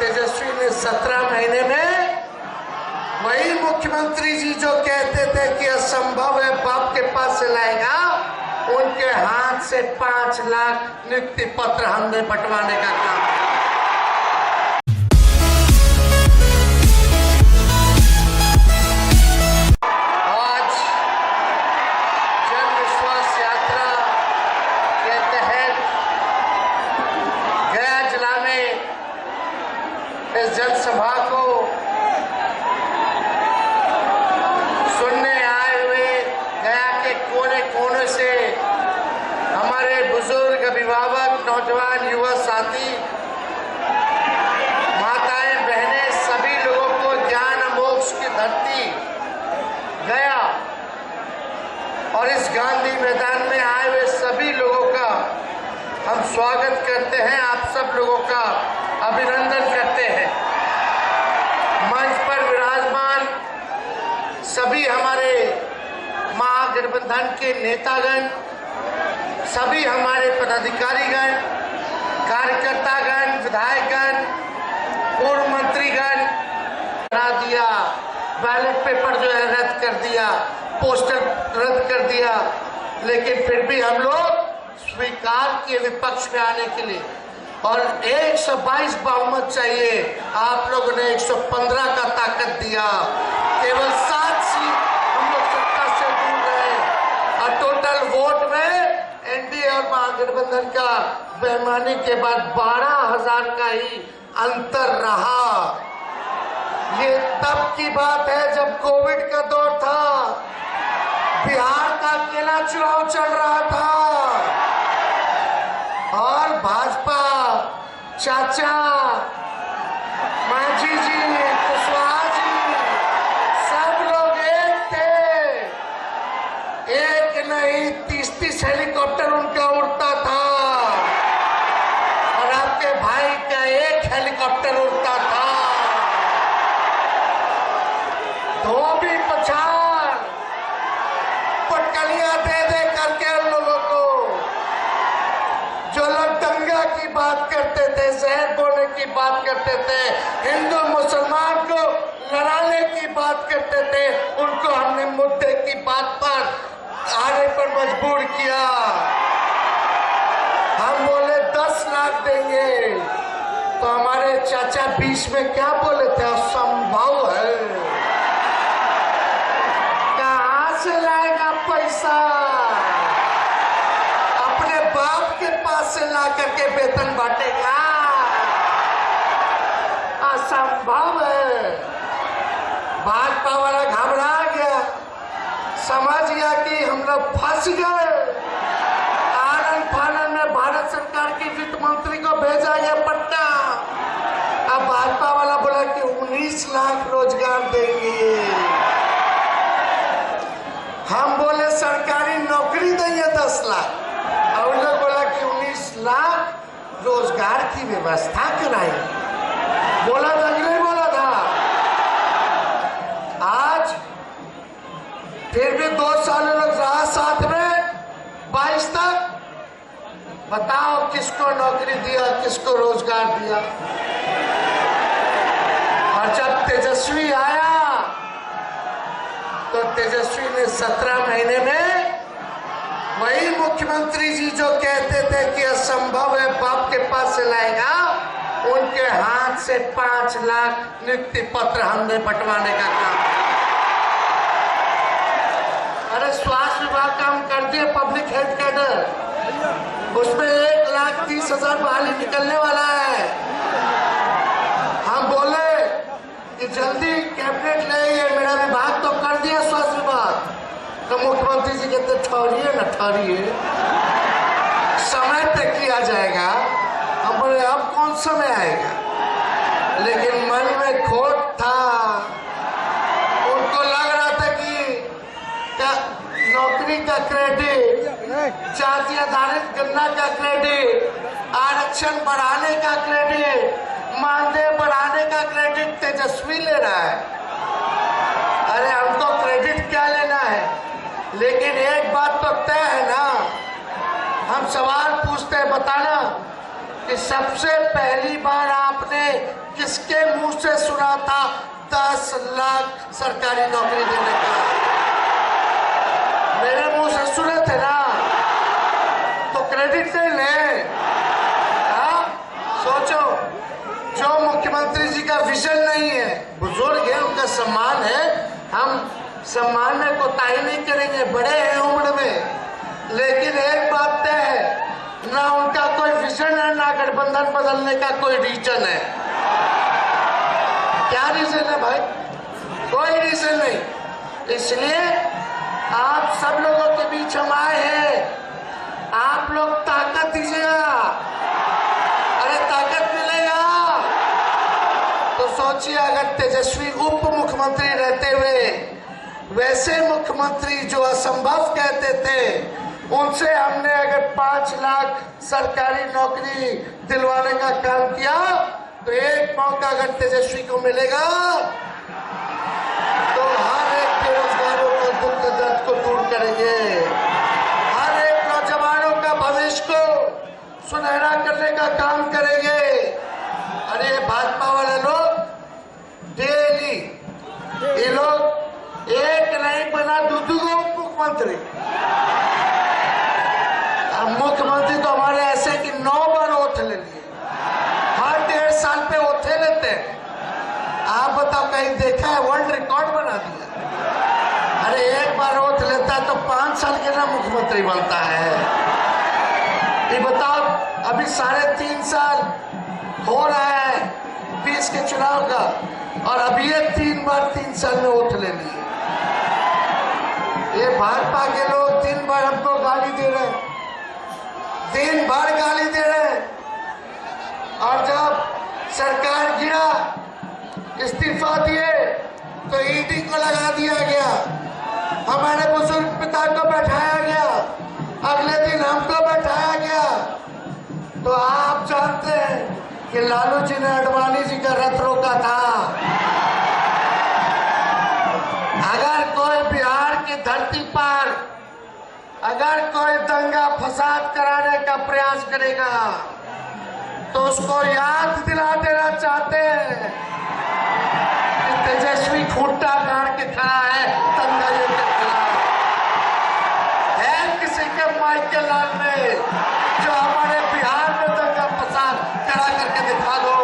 तेजस्वी ने 17 महीने में वही मुख्यमंत्री जी जो कहते थे कि असंभव है बाप के पास से लाएगा, उनके हाथ से 5 लाख नियुक्ति पत्र हमने बंटवाने का काम किया। आज जन विश्वास यात्रा के तहत गया जिला में इस जनसभा को सुनने आए हुए गया के कोने कोने से हमारे बुजुर्ग, अभिभावक, नौजवान, युवा साथी, माताएं, बहनें, सभी लोगों को ज्ञान मोक्ष की धरती गया और इस गांधी मैदान में आए हुए सभी लोगों का हम स्वागत करते हैं। आप सब लोगों का अभिनंदन करते हैं। मंच पर विराजमान सभी हमारे महागठबंधन के नेतागण, सभी हमारे पदाधिकारीगण, कार्यकर्तागण, विधायकगण, पूर्व मंत्रीगण, हटा दिया, बैलेट पेपर जो है रद्द कर दिया, पोस्टर रद्द कर दिया, लेकिन फिर भी हम लोग स्वीकार किए विपक्ष में आने के लिए और 122 बहुमत चाहिए। आप लोगों ने 115 का ताकत दिया, केवल 7 सीट हम लोग सत्ता से दूर रहे और टोटल वोट में एनडीए और महागठबंधन का बेईमानी के बाद 12,000 का ही अंतर रहा। ये तब की बात है जब कोविड का दौर था, बिहार का अकेला चुनाव चल रहा था और भाजपा, चाचा, मांझी जी, कुशवाहा जी, सब लोग एक थे। एक नहीं 30-30 हेलीकॉप्टर उनका उड़ता था और आपके भाई का एक हेलीकॉप्टर उड़ता था। धोबी पछाड़ पटकलियां दे दे करके उन लोगों को, जो लोग दंगा की बात करते थे, जहर बोलने की बात करते थे, हिंदू मुसलमान को लड़ाने की बात करते थे, उनको हमने मुद्दे की बात पर आने पर मजबूर किया। हम बोले 10 लाख देंगे तो हमारे चाचा 20 में क्या बोले थे, असंभव है, कहां से लाएगा पैसा, अपने बाप के पास से ला करके वेतन बांटेगा, असंभव है। भाजपा वाला घबरा गया, समझ गया कि हम लोग फंस गए। आनंद फानन में भारत सरकार की वित्त मंत्री को भेजा गया पटना। अब भाजपा वाला बोला कि 19 लाख रोजगार देंगे। हम बोले सरकारी नौकरी देंगे 10 लाख और उन लोग बोला कि 19 लाख रोजगार की व्यवस्था कराएंगे। बोला था कि नहीं बोला था? आज फिर भी 2 साल लोग रहा साथ में, 22 तक बताओ किसको नौकरी दिया, किसको रोजगार दिया। और जब तेजस्वी आया तो तेजस्वी ने 17 महीने में वही मुख्यमंत्री जी जो कहते थे कि असंभव है बाप के पास से लाएगा, उनके हाथ से 5 लाख नियुक्ति पत्र हमने बंटवाने का काम किया। अरे स्वास्थ्य विभाग काम कर दिए, पब्लिक हेल्थ कैडर, उसमें 1,30,000 बहाली निकलने वाला है। हम बोले कि जल्दी कैबिनेट ले, ये मेरा विभाग तो कर दिया स्वास्थ्य विभाग, तो मुख्यमंत्री जी कहते ठहरिए न ठहरिए, समय तक किया जाएगा। हम बोले अब कौन समय आएगा, लेकिन मन में खोट था, उनको लग रहा था कि नौकरी का क्रेडिट, जाति आधारित गणना का क्रेडिट, आरक्षण बढ़ाने का क्रेडिट, मानदेय बढ़ाने का क्रेडिट तेजस्वी ले रहा है। अरे हमको क्रेडिट क्या लेना है, लेकिन एक बात तो तय है ना, हम सवाल पूछते हैं, बताना कि सबसे पहली बार आपने किसके मुंह से सुना था 10 लाख सरकारी नौकरी देने का? मेरे मुंह से सुने थे ना, तो क्रेडिट नहीं ले। हाँ, सोचो, जो मुख्यमंत्री जी का विजन नहीं है, बुजुर्ग है, उनका सम्मान है, हम सम्मान में कोताही नहीं करेंगे, बड़े हैं उम्र में, लेकिन एक बात तय है, ना उनका कोई विजन है, ना गठबंधन बदलने का कोई रीजन है। क्या रीजन है भाई? कोई रीजन नहीं। इसलिए आप सब लोगों के बीच हम आए हैं, आप लोग ताकत दीजिएगा। अरे ताकत मिलेगा तो सोचिए, अगर तेजस्वी उप मुख्यमंत्री रहते हुए वैसे मुख्यमंत्री जो असंभव कहते थे, उनसे हमने अगर 5 लाख सरकारी नौकरी दिलवाने का काम किया, तो एक मौका अगर तेजस्वी को मिलेगा तो हर एक बेरोजगारों का दुख दर्द को दूर करेंगे, हर एक नौजवानों का भविष्य को सुनहरा करने का काम करेंगे। अरे भाजपा वाले लोग डेली, ये लोग एक नहीं बना दूसरे मुख्यमंत्री, मुख्यमंत्री तो हमारे ऐसे कि 9 बार ओथ ले लिए, हर 1.5 साल पे ओथे लेते हैं। आप बताओ, कहीं देखा है? वर्ल्ड रिकॉर्ड बना दिया। अरे एक बार ओथ लेता है तो 5 साल के ना मुख्यमंत्री बनता है। ये बताओ, अभी 3.5 साल हो रहा है 20 के चुनाव का, और अभी ये 3 बार 3 साल में ओथ ले लिए। ये भाजपा के लोग 3 बार हमको गाली दे रहे हैं, 3 बार गाली दे रहे हैं, और जब सरकार गिरा, इस्तीफा दिए, तो ईडी को लगा दिया गया, हमारे बुजुर्ग पिता को बैठाया गया, अगले दिन हमको बैठाया गया। तो आप जानते हैं कि लालू जी ने अडवाणी जी का रथ रोका था। अगर कोई बिहार की धरती पर अगर कोई दंगा फसाद कराने का प्रयास करेगा, तो उसको याद दिला देना चाहते हैं कि तेजस्वी खूंटा गाड़ के खड़ा है, दंगा के खिलाफ है। किसी के माइके लाल में जो हमारे बिहार में दंगा फसाद करा करके दिखा दो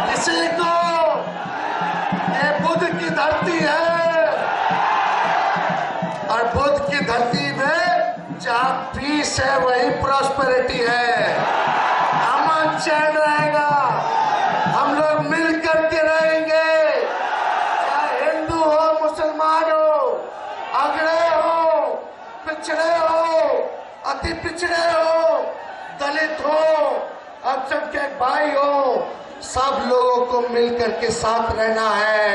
किसी को। ये बुद्ध की धरती है, और बुद्ध की धरती में जहाँ पीस है वही प्रॉस्पेरिटी है, अमन चैन रहेगा, हम लोग मिल करके रहेंगे, चाहे हिंदू हो, मुसलमान हो, अगड़े हो, पिछड़े हो, अति पिछड़े हो, दलित हो, अल्पसंख्यक भाई हो, सब लोगों को मिल करके साथ रहना है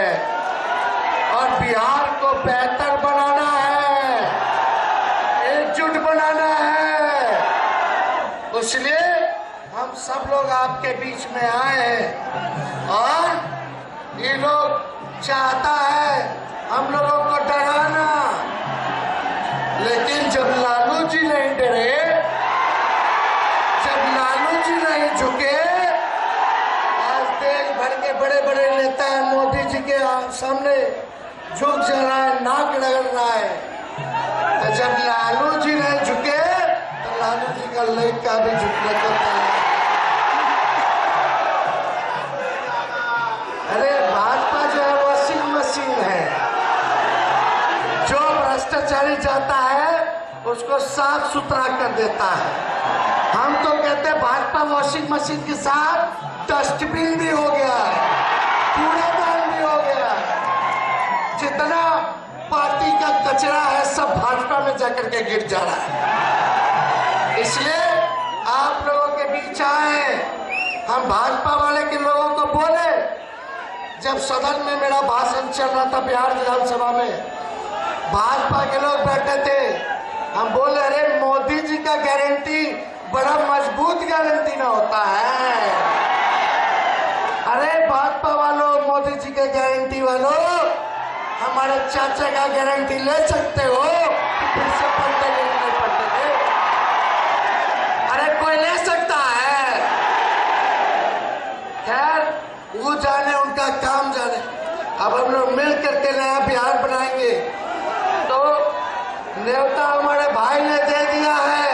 और बिहार को बेहतर बनाना है, एकजुट बनाना है। इसलिए हम सब लोग आपके बीच में आए हैं, और ये लोग चाहता है हम लोगों को डराना, लेकिन जब लालू जी नहीं डरे, जब लालू जी नहीं झुके, आज देश भर के बड़े बड़े नेता हैं मोदी जी के सामने झुक जा रहा है, नाक रगड़ रहा है, तो जब लालू जी नहीं झुके तो लालू जी का लड़का भी झुकने को तैयार। अरे भाजपा जो है वॉशिंग मशीन है, जो भ्रष्टाचारी जाता है उसको साफ सुथरा कर देता है। हम तो कहते हैं भाजपा वॉशिंग मशीन के साथ डस्टबिन भी हो गया है, कूड़ेदान भी हो गया है, जितना पार्टी का कचरा है सब भाजपा में जाकर के गिर जा रहा है। इसलिए आप लोगों के बीच आए, हम भाजपा वाले के लोगों को बोले, जब सदन में मेरा भाषण चल रहा था बिहार विधानसभा में, भाजपा के लोग बैठे थे, हम बोले अरे मोदी जी का गारंटी बड़ा मजबूत गारंटी ना होता है। अरे भाजपा वालों, मोदी जी के गारंटी वालों, हमारे चाचा का गारंटी ले सकते हो कि फिर से पढ़ते नहीं पढ़ते थे? अरे कोई ले सकता वो जाने, उनका काम जाने। अब हम लोग मिल करके नया बिहार बनाएंगे। तो न्योता हमारे भाई ने दे दिया है,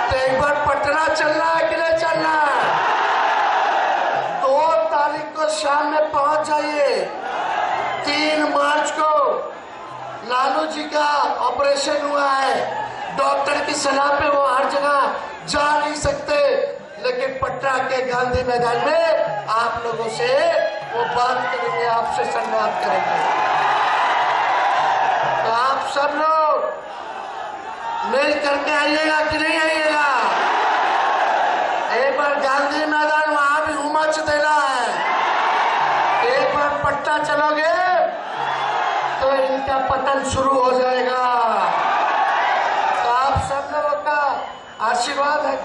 तो एक बार पटना चलना है कि नहीं चलना है? 2 तारीख को शाम में पहुंच जाइए। 3 मार्च को लालू जी का ऑपरेशन हुआ है, डॉक्टर की सलाह पे वो हर जगह जा नहीं सकते, लेकिन पटना के गांधी मैदान में आप लोगों से वो बात करेंगे, आपसे संवाद करेंगे। तो आप सब लोग मिल करके आइएगा कि नहीं आइएगा? एक बार गांधी मैदान वहां भी उमच देना है। एक बार पटना चलोगे तो इनका पतन शुरू हो जाएगा। तो आप सब लोगों का आशीर्वाद है।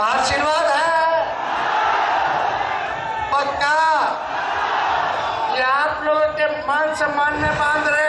आशीर्वाद है पक्का। ये आप लोगों के मान सम्मान में बांध रहे